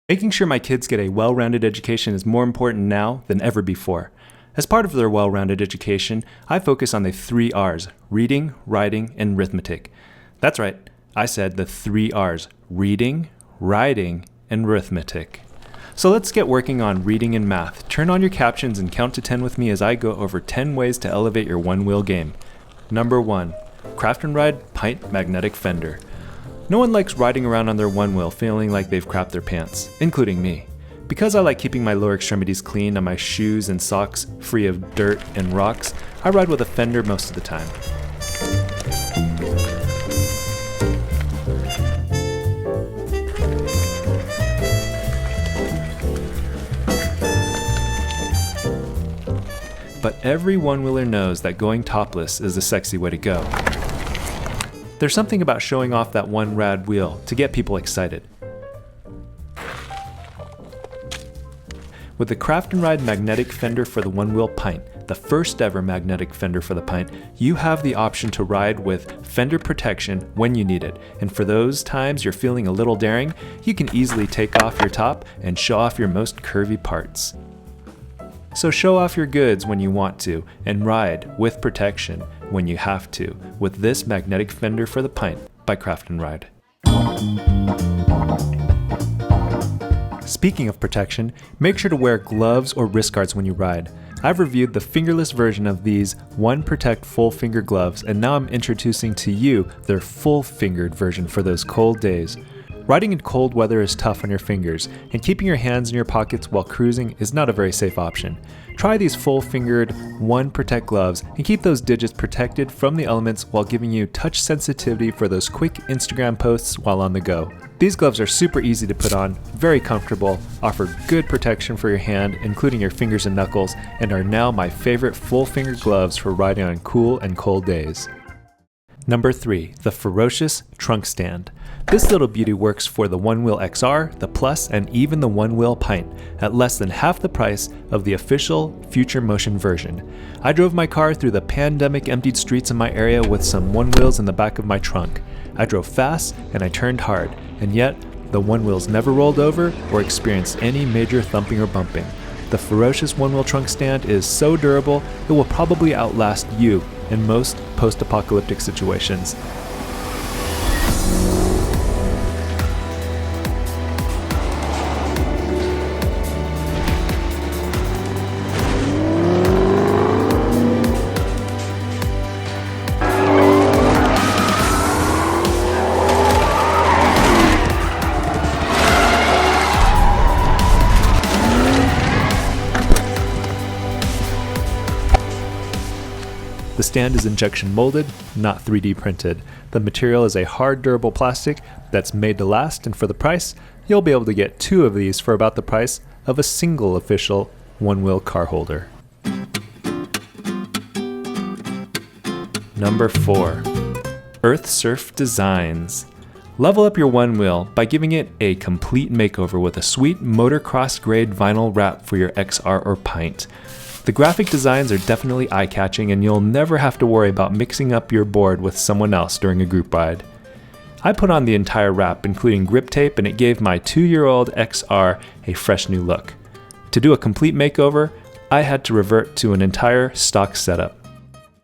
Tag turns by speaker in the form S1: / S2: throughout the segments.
S1: Making sure my kids get a well-rounded education is more important now than ever before. As part of their well-rounded education, I focus on the 3 R's: reading, writing, and arithmetic. That's right, I said the 3 R's: reading, writing, and arithmetic. So let's get working on reading and math. Turn on your captions and count to 10 with me as I go over 10 ways to elevate your one-wheel game. Number 1, Craft and Ride Pint Magnetic Fender. No one likes riding around on their one wheel feeling like they've crapped their pants, including me. Because I like keeping my lower extremities clean and my shoes and socks free of dirt and rocks, I ride with a Fender most of the time. But every one-wheeler knows that going topless is a sexy way to go. There's something about showing off that one rad wheel to get people excited. With the Craft and Ride magnetic fender for the Onewheel Pint, the first ever magnetic fender for the Pint, you have the option to ride with fender protection when you need it. And for those times you're feeling a little daring, you can easily take off your top and show off your most curvy parts. So show off your goods when you want to, and ride with protection when you have to, with this magnetic fender for the Pint by Craft and Ride. Speaking of protection, make sure to wear gloves or wrist guards when you ride. I've reviewed the fingerless version of these OneProtect full finger gloves, and now I'm introducing to you their full fingered version for those cold days. Riding in cold weather is tough on your fingers, and keeping your hands in your pockets while cruising is not a very safe option. Try these full-fingered OneProtect gloves and keep those digits protected from the elements while giving you touch sensitivity for those quick Instagram posts while on the go. These gloves are super easy to put on, very comfortable, offer good protection for your hand, including your fingers and knuckles, and are now my favorite full-fingered gloves for riding on cool and cold days. Number 3, the Ferocious Trunk Stand. This little beauty works for the Onewheel XR, the Plus, and even the Onewheel Pint at less than half the price of the official Future Motion version. I drove my car through the pandemic emptied streets in my area with some Onewheels in the back of my trunk. I drove fast and I turned hard, and yet the Onewheels never rolled over or experienced any major thumping or bumping. The Ferocious Onewheel Trunk Stand is so durable, it will probably outlast you in most post-apocalyptic situations. The stand is injection molded, not 3D printed. The material is a hard, durable plastic that's made to last, and for the price, you'll be able to get 2 of these for about the price of a single official one-wheel car holder. Number 4, Earth Surf Designs. Level up your one wheel by giving it a complete makeover with a sweet motocross grade vinyl wrap for your XR or Pint. The graphic designs are definitely eye-catching, and you'll never have to worry about mixing up your board with someone else during a group ride. I put on the entire wrap, including grip tape, and it gave my 2-year-old XR a fresh new look. To do a complete makeover, I had to revert to an entire stock setup.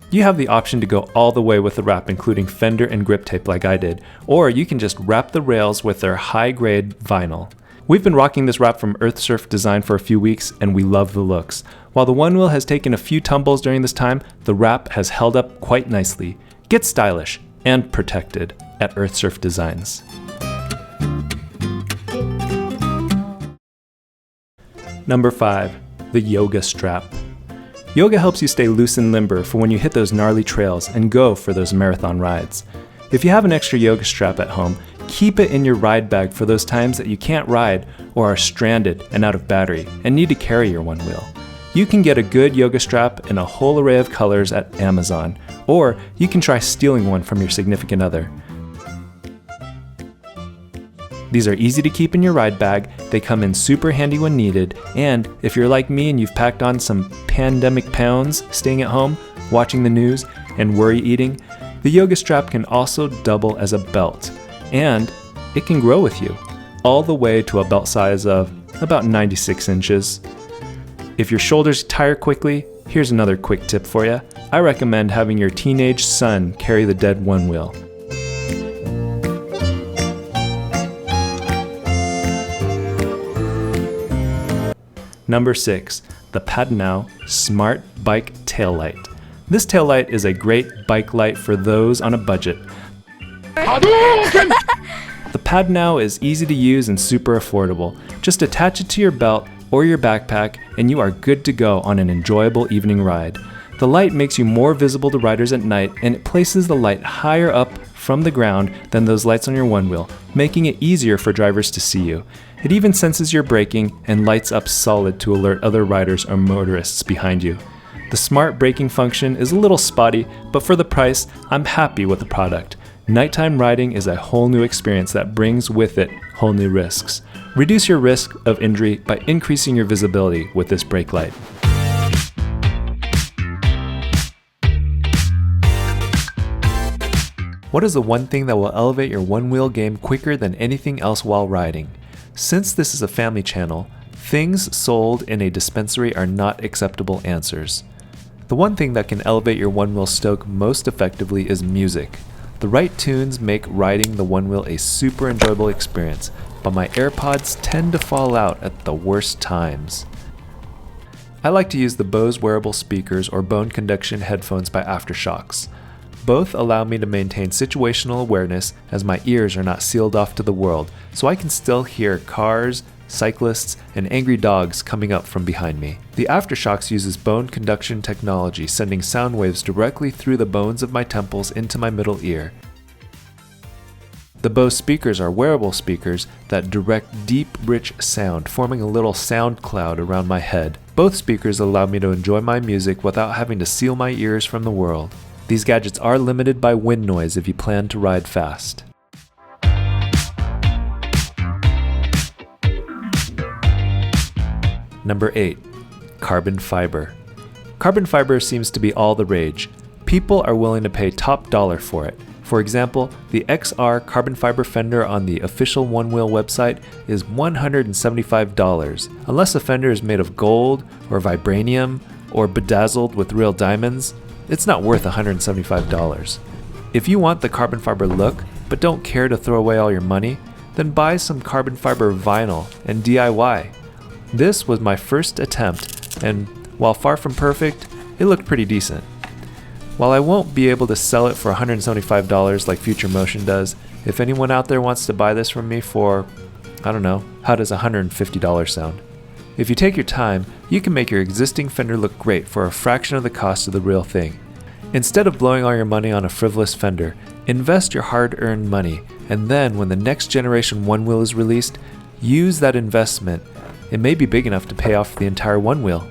S1: You have the option to go all the way with the wrap, including fender and grip tape like I did, or you can just wrap the rails with their high-grade vinyl. We've been rocking this wrap from Earth Surf Design for a few weeks, and we love the looks. While the one wheel has taken a few tumbles during this time, the wrap has held up quite nicely. Get stylish and protected at Earth Surf Designs. Number 5, the Yoga Strap. Yoga helps you stay loose and limber for when you hit those gnarly trails and go for those marathon rides. If you have an extra yoga strap at home, keep it in your ride bag for those times that you can't ride or are stranded and out of battery and need to carry your one wheel. You can get a good yoga strap in a whole array of colors at Amazon, or you can try stealing one from your significant other. These are easy to keep in your ride bag, they come in super handy when needed, and if you're like me and you've packed on some pandemic pounds staying at home, watching the news, and worry eating, the yoga strap can also double as a belt, and it can grow with you. all the way to a belt size of about 96 inches. If your shoulders tire quickly, here's another quick tip for you. I recommend having your teenage son carry the dead Onewheel. Number 6, the petnow Smart Bike Taillight. This taillight is a great bike light for those on a budget. The petnow is easy to use and super affordable. Just attach it to your belt or your backpack and you are good to go on an enjoyable evening ride. The light makes you more visible to riders at night, and it places the light higher up from the ground than those lights on your Onewheel, making it easier for drivers to see you. It even senses your braking and lights up solid to alert other riders or motorists behind you. The smart braking function is a little spotty, but for the price, I'm happy with the product. Nighttime riding is a whole new experience that brings with it whole new risks. Reduce your risk of injury by increasing your visibility with this brake light. What is the one thing that will elevate your Onewheel game quicker than anything else while riding? Since this is a family channel, things sold in a dispensary are not acceptable answers. The one thing that can elevate your Onewheel stoke most effectively is music. The right tunes make riding the Onewheel a super enjoyable experience, but my AirPods tend to fall out at the worst times. I like to use the Bose wearable speakers or bone conduction headphones by Aftershokz. Both allow me to maintain situational awareness as my ears are not sealed off to the world, so I can still hear cars, cyclists, and angry dogs coming up from behind me. The Aftershokz uses bone conduction technology, sending sound waves directly through the bones of my temples into my middle ear. The Bose speakers are wearable speakers that direct deep, rich sound, forming a little sound cloud around my head. Both speakers allow me to enjoy my music without having to seal my ears from the world. These gadgets are limited by wind noise if you plan to ride fast. Number 8, carbon fiber. Carbon fiber seems to be all the rage. People are willing to pay top dollar for it. For example, the XR carbon fiber fender on the official Onewheel website is $175. Unless the fender is made of gold or vibranium or bedazzled with real diamonds, it's not worth $175. If you want the carbon fiber look, but don't care to throw away all your money, then buy some carbon fiber vinyl and DIY. This was my first attempt, and while far from perfect, it looked pretty decent. While I won't be able to sell it for $175 like Future Motion does, if anyone out there wants to buy this from me for, I don't know, how does $150 sound? If you take your time, you can make your existing fender look great for a fraction of the cost of the real thing. Instead of blowing all your money on a frivolous fender, invest your hard-earned money, and then when the next generation Onewheel is released, use that investment. It may be big enough to pay off the entire Onewheel.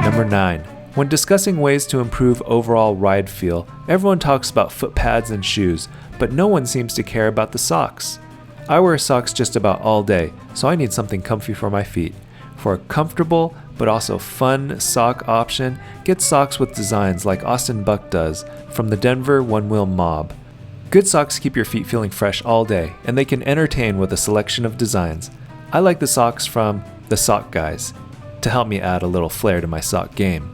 S1: Number 9. When discussing ways to improve overall ride feel, everyone talks about foot pads and shoes, but no one seems to care about the socks. I wear socks just about all day, so I need something comfy for my feet. For a comfortable but also fun sock option, get socks with designs like Austin Buck does from the Denver Onewheel Mob. Good socks keep your feet feeling fresh all day, and they can entertain with a selection of designs. I like the socks from the Sock Guys to help me add a little flair to my sock game.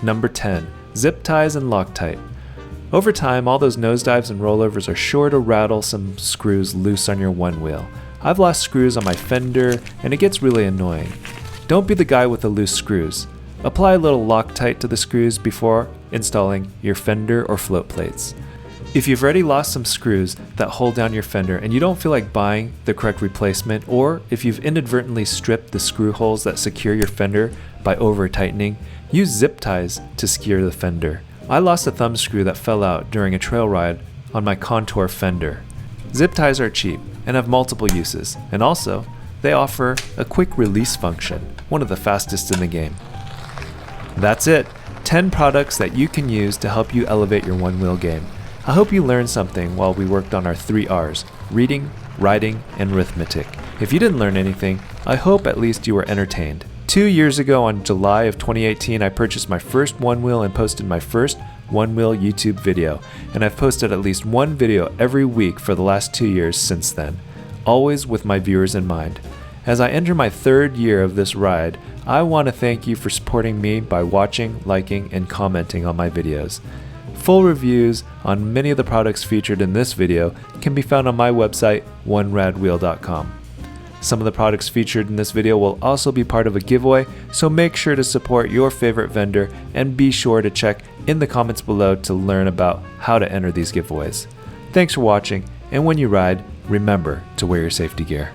S1: Number 10. Zip ties and Loctite. Over time, all those nosedives and rollovers are sure to rattle some screws loose on your Onewheel. I've lost screws on my fender, and it gets really annoying. Don't be the guy with the loose screws. Apply a little Loctite to the screws before installing your fender or float plates. If you've already lost some screws that hold down your fender and you don't feel like buying the correct replacement, or if you've inadvertently stripped the screw holes that secure your fender by over-tightening, use zip ties to secure the fender. I lost a thumb screw that fell out during a trail ride on my Contour fender. Zip ties are cheap and have multiple uses, and also, they offer a quick release function, one of the fastest in the game. That's it, 10 products that you can use to help you elevate your Onewheel game. I hope you learned something while we worked on our 3 R's: reading, writing, and arithmetic. If you didn't learn anything, I hope at least you were entertained. 2 years ago on July of 2018, I purchased my first Onewheel and posted my first Onewheel YouTube video, and I've posted at least one video every week for the last 2 years since then, always with my viewers in mind. As I enter my 3rd year of this ride, I want to thank you for supporting me by watching, liking, and commenting on my videos. Full reviews on many of the products featured in this video can be found on my website, oneradwheel.com. Some of the products featured in this video will also be part of a giveaway, so make sure to support your favorite vendor and be sure to check in the comments below to learn about how to enter these giveaways. Thanks for watching, and when you ride, remember to wear your safety gear.